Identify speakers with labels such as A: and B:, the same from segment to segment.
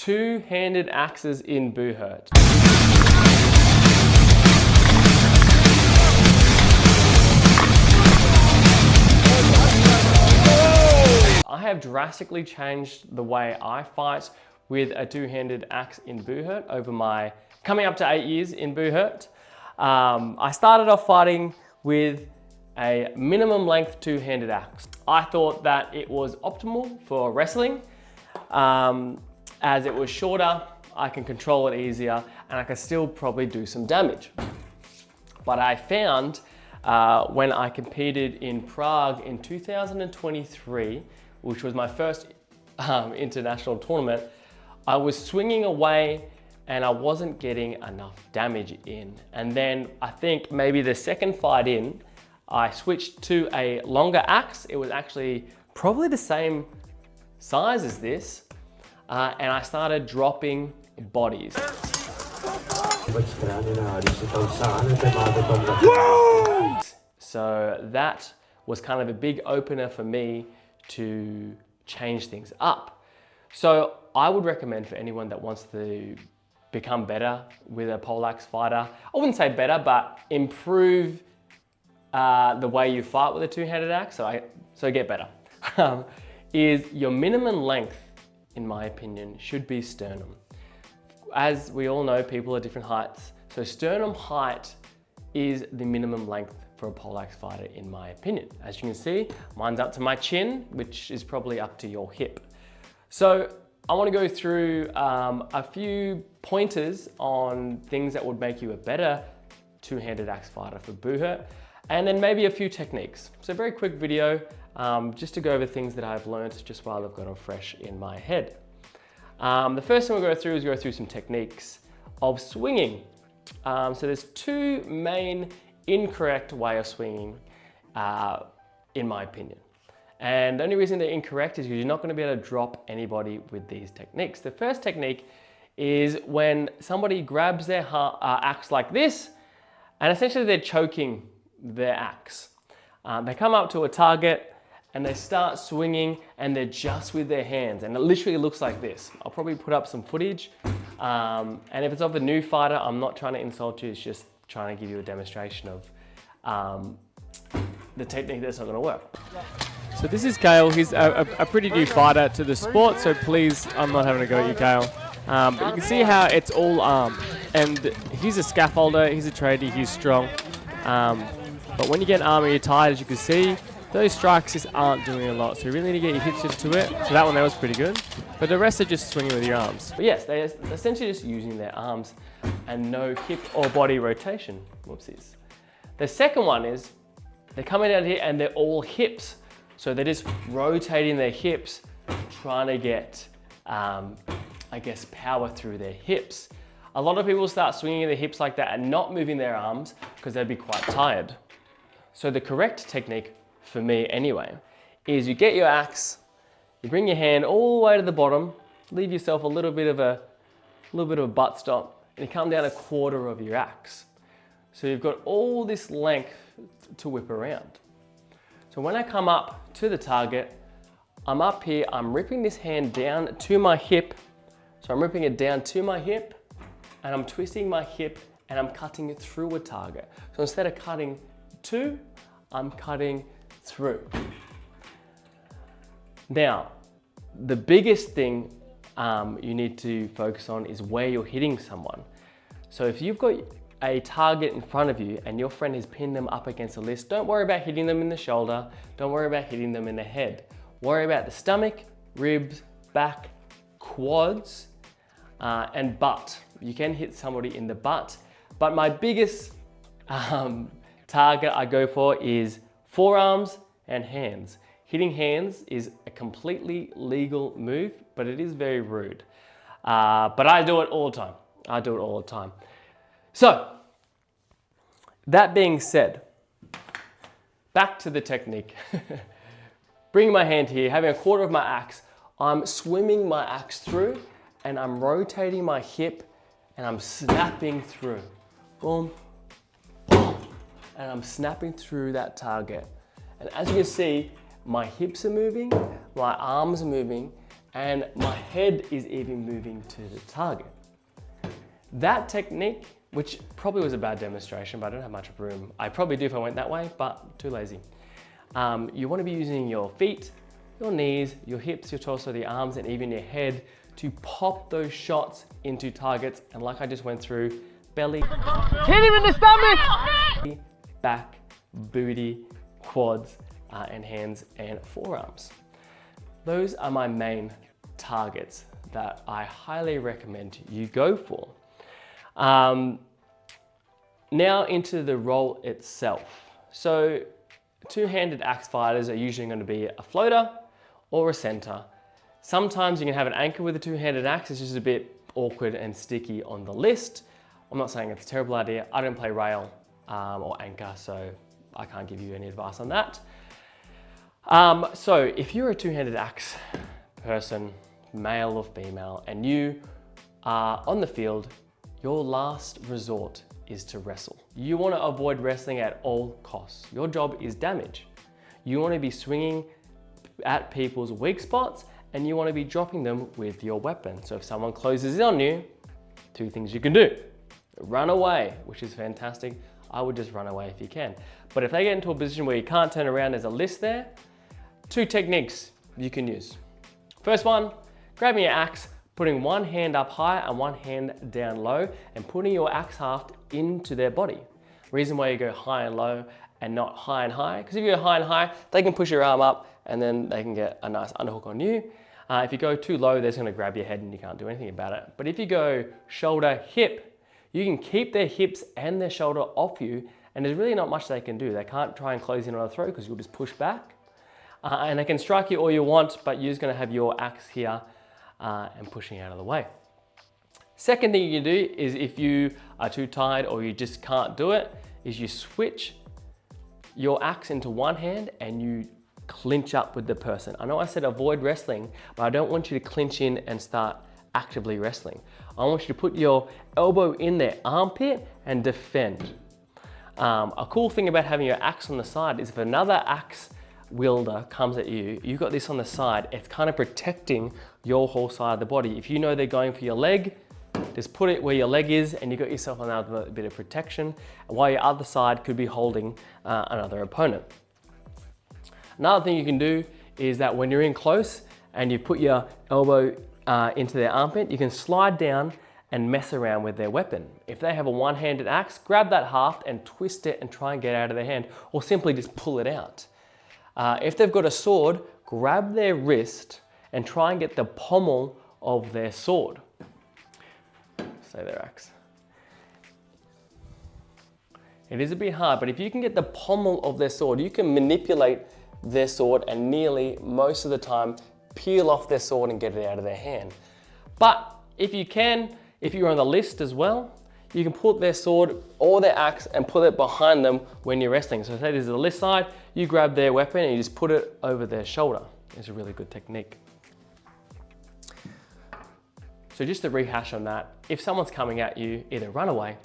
A: two-handed axes in Buhurt. I have drastically changed the way I fight with a two-handed axe in Buhurt over my coming up to 8 years in Buhurt. I started off fighting with a minimum length two-handed axe. I thought that it was optimal for wrestling. As it was shorter, I can control it easier and I can still probably do some damage. But I found when I competed in Prague in 2023, which was my first international tournament, I was swinging away and I wasn't getting enough damage in. And then I think maybe the second fight in, I switched to a longer axe. It was actually probably the same size as this. And I started dropping bodies. So that was kind of a big opener for me to change things up. So I would recommend for anyone that wants to become better with a poleaxe fighter, I wouldn't say better, but improve the way you fight with a two-handed axe, so get better, is your minimum length, in my opinion, should be sternum. As we all know, people are different heights, so sternum height is the minimum length for a poleaxe fighter, in my opinion. As you can see, mine's up to my chin, which is probably up to your hip. So I want to go through a few pointers on things that would make you a better two-handed axe fighter for Buhurt, and then maybe a few techniques. So a very quick video, just to go over things that I've learned just while I've got them fresh in my head. The first thing we'll go through is go through some techniques of swinging. So there's two main incorrect way of swinging, in my opinion. And the only reason they're incorrect is because you're not going to be able to drop anybody with these techniques. The first technique is when somebody grabs their axe like this, and essentially they're choking their axe. They come up to a target and they start swinging and they're just with their hands, and it literally looks like this. I'll probably put up some footage. And if it's of a new fighter, I'm not trying to insult you, it's just trying to give you a demonstration of the technique that's not going to work.
B: So this is Kale. He's a pretty new fighter to the sport, so please, I'm not having a go at you, Kale. But you can see how it's all arm. And he's a scaffolder, he's a tradie, he's strong. But when you get arm and you're tired, as you can see, those strikes just aren't doing a lot. So you really need to get your hips into it. So that one there was pretty good. But the rest are just swinging with your arms.
A: But yes, they're essentially just using their arms and no hip or body rotation. Whoopsies. The second one is they're coming out here and they're all hips. So they're just rotating their hips, trying to get, I guess, power through their hips. A lot of people start swinging their hips like that and not moving their arms because they'd be quite tired. So the correct technique, for me anyway, is you get your axe, you bring your hand all the way to the bottom, leave yourself a little bit of a butt stop, and you come down a quarter of your axe. So you've got all this length to whip around. So when I come up to the target, I'm up here, I'm ripping this hand down to my hip. So I'm ripping it down to my hip and I'm twisting my hip and I'm cutting it through a target. So instead of cutting to, I'm cutting through. Now, the biggest thing you need to focus on is where you're hitting someone. So if you've got a target in front of you and your friend has pinned them up against a list, don't worry about hitting them in the shoulder, don't worry about hitting them in the head. Worry about the stomach, ribs, back, quads, and butt. You can hit somebody in the butt, but my biggest target I go for is forearms and hands. Hitting hands is a completely legal move, but it is very rude. But I do it all the time. I do it all the time. So, that being said, back to the technique. Bringing my hand here, having a quarter of my axe, I'm swimming my axe through and I'm rotating my hip and I'm snapping through. Boom, boom, and I'm snapping through that target. And as you can see, my hips are moving, my arms are moving, and my head is even moving to the target. That technique, which probably was a bad demonstration, but I don't have much room. I probably do if I went that way, but too lazy. You want to be using your feet, your knees, your hips, your torso, the arms, and even your head to pop those shots into targets. And like I just went through, belly, hit him in the stomach, back, booty, quads, and hands and forearms. Those are my main targets that I highly recommend you go for. Now into the role itself. So two-handed axe fighters are usually going to be a floater or a center. Sometimes you can have an anchor with a two-handed axe. It's just a bit awkward and sticky on the list. I'm not saying it's a terrible idea. I don't play rail or anchor, so I can't give you any advice on that. So if you're a two-handed axe person, male or female, and you are on the field, your last resort is to wrestle. You want to avoid wrestling at all costs. Your job is damage. You want to be swinging at people's weak spots, and you want to be dropping them with your weapon. So if someone closes in on you, two things you can do. Run away, which is fantastic. I would just run away if you can. But if they get into a position where you can't turn around, there's a list there. Two techniques you can use. First one, grabbing your axe, putting one hand up high and one hand down low, and putting your axe haft into their body. Reason why you go high and low and not high and high, because if you go high and high, they can push your arm up and then they can get a nice underhook on you. If you go too low, they're just gonna grab your head and you can't do anything about it. But if you go shoulder, hip, you can keep their hips and their shoulder off you, and there's really not much they can do. They can't try and close in on a throw because you'll just push back. And they can strike you all you want, but you're just gonna have your axe here and pushing out of the way. Second thing you can do is if you are too tired or you just can't do it, is you switch your axe into one hand and you clinch up with the person. I know I said avoid wrestling, but I don't want you to clinch in and start actively wrestling. I want you to put your elbow in their armpit and defend. A cool thing about having your axe on the side is if another axe wielder comes at you, you've got this on the side, it's kind of protecting your whole side of the body. If you know they're going for your leg, just put it where your leg is and you got yourself another bit of protection, while your other side could be holding another opponent. Another thing you can do is that when you're in close and you put your elbow into their armpit, you can slide down and mess around with their weapon. If they have a one-handed axe, grab that haft and twist it and try and get it out of their hand, or simply just pull it out. If they've got a sword, grab their wrist and try and get the pommel of their sword. Say their axe. It is a bit hard, but if you can get the pommel of their sword, you can manipulate their sword and nearly most of the time peel off their sword and get it out of their hand. But if you can, if you're on the list as well, you can put their sword or their axe and put it behind them when you're wrestling. So say this is the list side, you grab their weapon and you just put it over their shoulder. It's a really good technique. So just to rehash on that, if someone's coming at you, either run away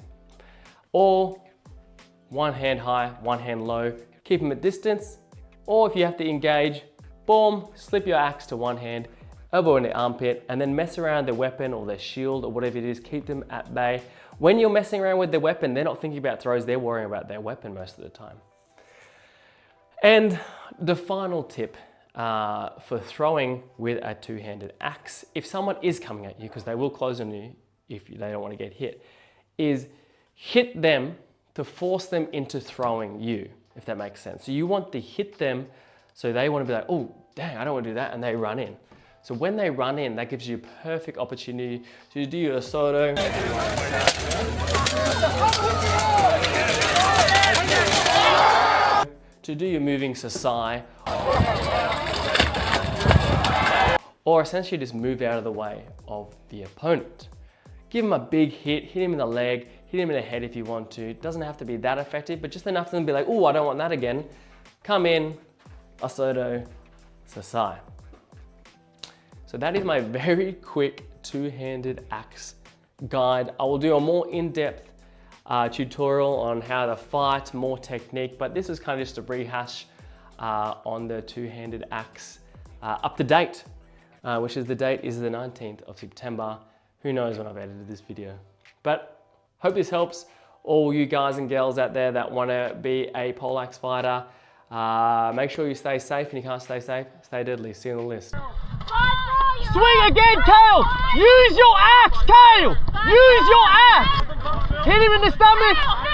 A: or one hand high, one hand low, keep them at distance, or if you have to engage, boom, slip your axe to one hand, elbow in the armpit, and then mess around their weapon or their shield or whatever it is, keep them at bay. When you're messing around with their weapon, they're not thinking about throws, they're worrying about their weapon most of the time. And the final tip for throwing with a two-handed axe, if someone is coming at you, because they will close on you if they don't want to get hit, is hit them to force them into throwing you, if that makes sense. So you want to hit them so they want to be like, oh, dang, I don't want to do that, and they run in. So when they run in, that gives you a perfect opportunity to do your soto. To do your moving sasai. Or essentially just move out of the way of the opponent. Give them a big hit him in the leg, hit him in the head if you want to. It doesn't have to be that effective, but just enough for them to be like, oh, I don't want that again. Come in, Asoto, Sasai. So that is my very quick two-handed axe guide. I will do a more in-depth tutorial on how to fight, more technique, but this is kind of just a rehash on the two-handed axe up to date. which is the date is the 19th of September. Who knows when I've edited this video. But hope this helps all you guys and girls out there that want to be a poleaxe fighter. Make sure you stay safe, and you can't stay safe, stay deadly. See you on the list.
C: Swing again, Kale! Use your axe, Kale! Use your axe! Hit him in the stomach!